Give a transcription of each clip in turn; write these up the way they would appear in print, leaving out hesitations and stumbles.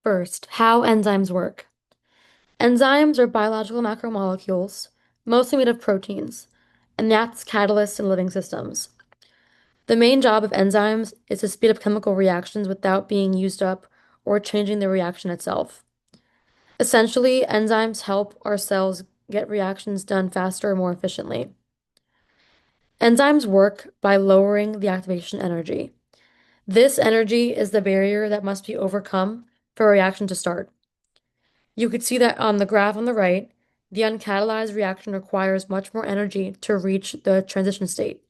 First, how enzymes work. Enzymes are biological macromolecules, mostly made of proteins, and they act as catalysts in living systems. The main job of enzymes is to speed up chemical reactions without being used up or changing the reaction itself. Essentially, enzymes help our cells get reactions done faster and more efficiently. Enzymes work by lowering the activation energy. This energy is the barrier that must be overcome for a reaction to start. You could see that on the graph on the right, the uncatalyzed reaction requires much more energy to reach the transition state,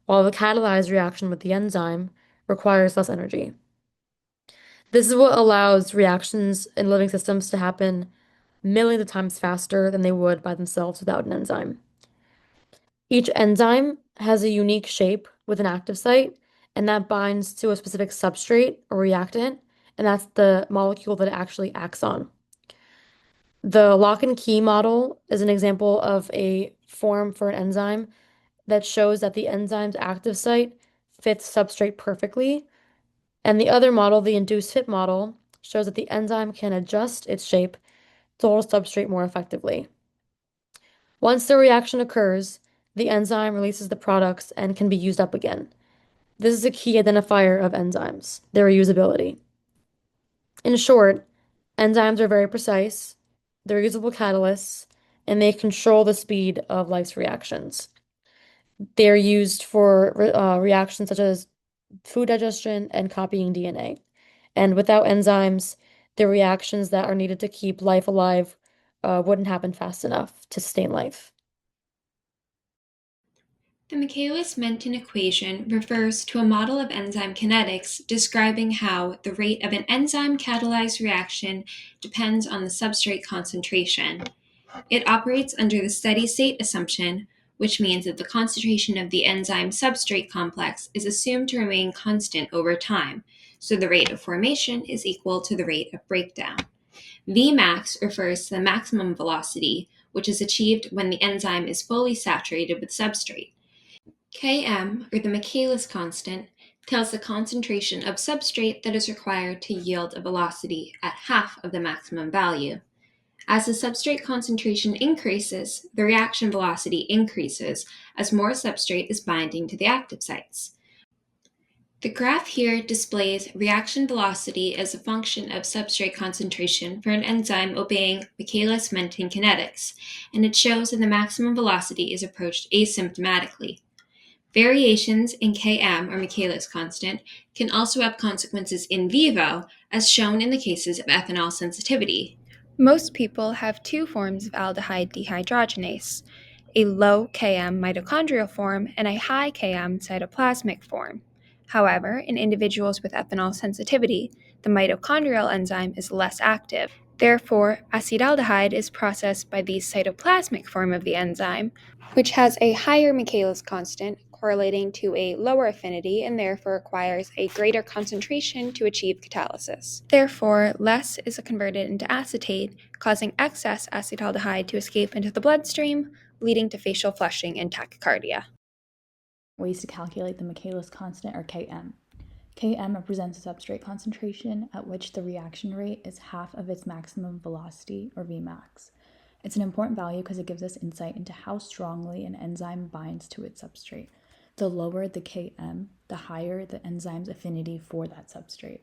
while the catalyzed reaction with the enzyme requires less energy. This is what allows reactions in living systems to happen millions of times faster than they would by themselves without an enzyme. Each enzyme has a unique shape with an active site, and that binds to a specific substrate or reactant, and that's the molecule that it actually acts on. The lock and key model is an example of a form for an enzyme that shows that the enzyme's active site fits substrate perfectly. And the other model, the induced fit model, shows that the enzyme can adjust its shape to hold substrate more effectively. Once the reaction occurs, the enzyme releases the products and can be used up again. This is a key identifier of enzymes, their reusability. In short, enzymes are very precise, they're usable catalysts, and they control the speed of life's reactions. They're used for reactions such as food digestion and copying DNA. And without enzymes, the reactions that are needed to keep life alive wouldn't happen fast enough to sustain life. The Michaelis-Menten equation refers to a model of enzyme kinetics describing how the rate of an enzyme-catalyzed reaction depends on the substrate concentration. It operates under the steady-state assumption, which means that the concentration of the enzyme-substrate complex is assumed to remain constant over time, so the rate of formation is equal to the rate of breakdown. Vmax refers to the maximum velocity, which is achieved when the enzyme is fully saturated with substrate. Km, or the Michaelis constant, tells the concentration of substrate that is required to yield a velocity at half of the maximum value. As the substrate concentration increases, the reaction velocity increases as more substrate is binding to the active sites. The graph here displays reaction velocity as a function of substrate concentration for an enzyme obeying Michaelis-Menten kinetics, and it shows that the maximum velocity is approached asymptomatically. Variations in Km, or Michaelis constant, can also have consequences in vivo, as shown in the cases of ethanol sensitivity. Most people have two forms of aldehyde dehydrogenase, a low Km mitochondrial form and a high Km cytoplasmic form. However, in individuals with ethanol sensitivity, the mitochondrial enzyme is less active. Therefore, acetaldehyde is processed by the cytoplasmic form of the enzyme, which has a higher Michaelis constant correlating to a lower affinity and therefore requires a greater concentration to achieve catalysis. Therefore, less is converted into acetate, causing excess acetaldehyde to escape into the bloodstream, leading to facial flushing and tachycardia. Ways to calculate the Michaelis constant are Km. Km represents the substrate concentration at which the reaction rate is half of its maximum velocity, or Vmax. It's an important value because it gives us insight into how strongly an enzyme binds to its substrate. The lower the Km, the higher the enzyme's affinity for that substrate.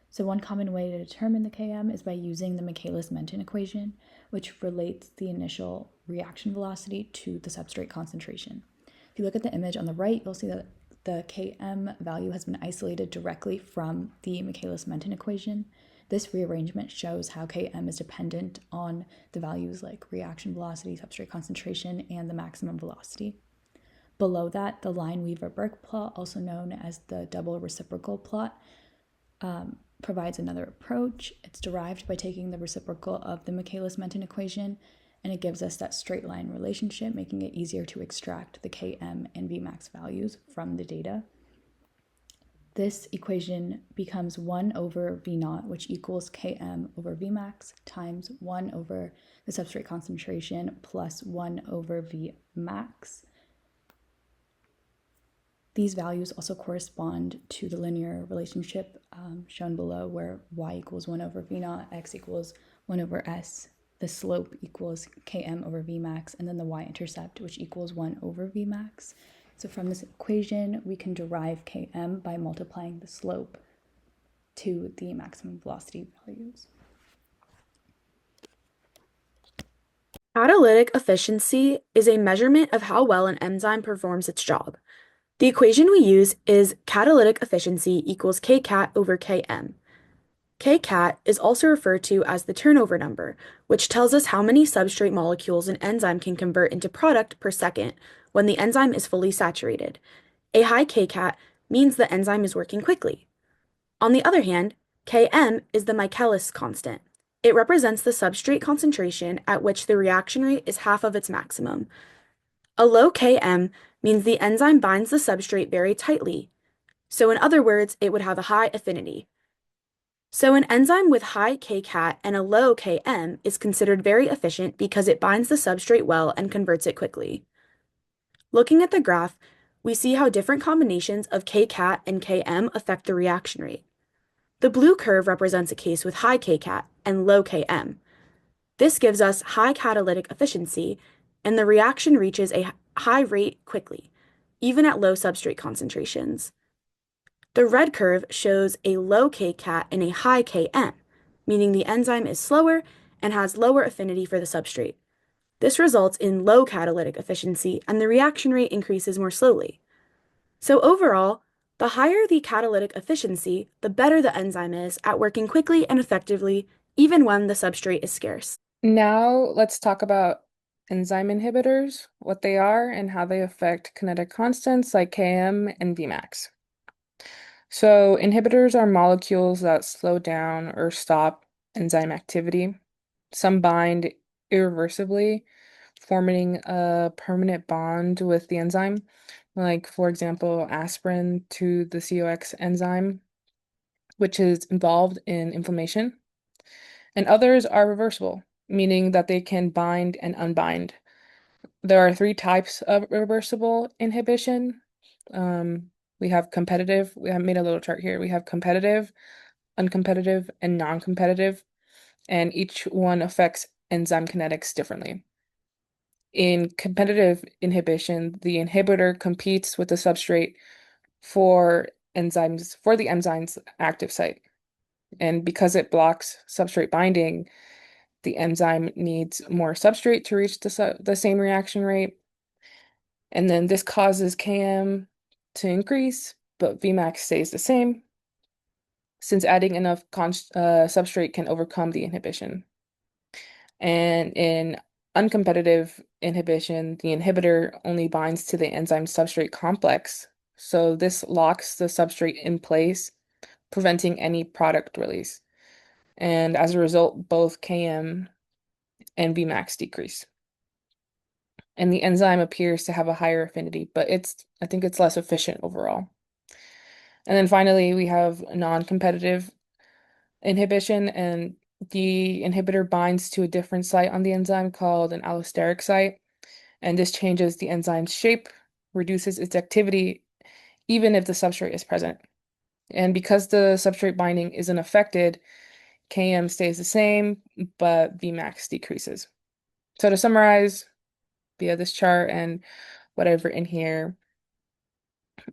So one common way to determine the Km is by using the Michaelis-Menten equation, which relates the initial reaction velocity to the substrate concentration. If you look at the image on the right, you'll see that the Km value has been isolated directly from the Michaelis-Menten equation. This rearrangement shows how Km is dependent on the values like reaction velocity, substrate concentration, and the maximum velocity. Below that, the Lineweaver-Burke plot, also known as the double reciprocal plot, provides another approach. It's derived by taking the reciprocal of the Michaelis-Menten equation, and it gives us that straight line relationship, making it easier to extract the Km and Vmax values from the data. This equation becomes 1 over V naught, which equals Km over Vmax, times 1 over the substrate concentration plus 1 over Vmax. These values also correspond to the linear relationship shown below, where y equals 1 over v naught, x equals 1 over s, the slope equals km over v max, and then the y-intercept, which equals 1 over v max. So from this equation, we can derive km by multiplying the slope to the maximum velocity values. Catalytic efficiency is a measurement of how well an enzyme performs its job. The equation we use is catalytic efficiency equals kcat over km. Kcat is also referred to as the turnover number, which tells us how many substrate molecules an enzyme can convert into product per second when the enzyme is fully saturated. A high kcat means the enzyme is working quickly. On the other hand, Km is the Michaelis constant. It represents the substrate concentration at which the reaction rate is half of its maximum. A low Km means the enzyme binds the substrate very tightly. So in other words, it would have a high affinity. So an enzyme with high kcat and a low Km is considered very efficient because it binds the substrate well and converts it quickly. Looking at the graph, we see how different combinations of kcat and Km affect the reaction rate. The blue curve represents a case with high kcat and low Km. This gives us high catalytic efficiency, and the reaction reaches a high rate quickly, even at low substrate concentrations. The red curve shows a low kcat and a high Km, meaning the enzyme is slower and has lower affinity for the substrate. This results in low catalytic efficiency, and the reaction rate increases more slowly. So overall, the higher the catalytic efficiency, the better the enzyme is at working quickly and effectively, even when the substrate is scarce. Now let's talk about enzyme inhibitors, what they are, and how they affect kinetic constants like Km and Vmax. So inhibitors are molecules that slow down or stop enzyme activity. Some bind irreversibly, forming a permanent bond with the enzyme, like for example, aspirin to the COX enzyme, which is involved in inflammation. And others are reversible, meaning that they can bind and unbind. There are three types of reversible inhibition. We have competitive. We have made a little chart here. We have competitive, uncompetitive, and non-competitive, and each one affects enzyme kinetics differently. In competitive inhibition, the inhibitor competes with the substrate for the enzyme's active site. And because it blocks substrate binding, the enzyme needs more substrate to reach the same reaction rate. And then this causes Km to increase, but Vmax stays the same, since adding enough substrate can overcome the inhibition. And in uncompetitive inhibition, the inhibitor only binds to the enzyme substrate complex. So this locks the substrate in place, preventing any product release. And as a result, both Km and Vmax decrease. And the enzyme appears to have a higher affinity, but I think it's less efficient overall. And then finally, we have non-competitive inhibition, and the inhibitor binds to a different site on the enzyme called an allosteric site. And this changes the enzyme's shape, reduces its activity, even if the substrate is present. And because the substrate binding isn't affected, Km stays the same, but Vmax decreases. So to summarize via this chart and what I've written here,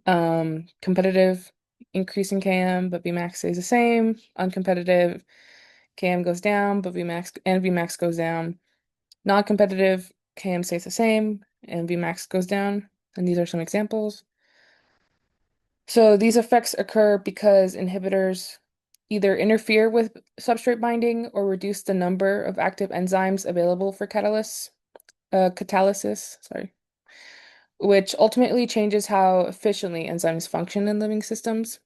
competitive, increase in Km, but Vmax stays the same. Uncompetitive, Km goes down, but Vmax goes down. Non-competitive, Km stays the same, and Vmax goes down. And these are some examples. So these effects occur because inhibitors either interfere with substrate binding or reduce the number of active enzymes available for catalysis, which ultimately changes how efficiently enzymes function in living systems.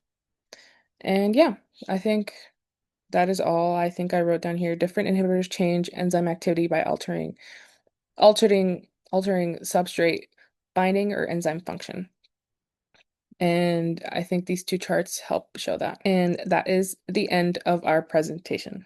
And yeah, I think that is all I think I wrote down here. Different inhibitors change enzyme activity by altering substrate binding or enzyme function. And I think these two charts help show that. And that is the end of our presentation.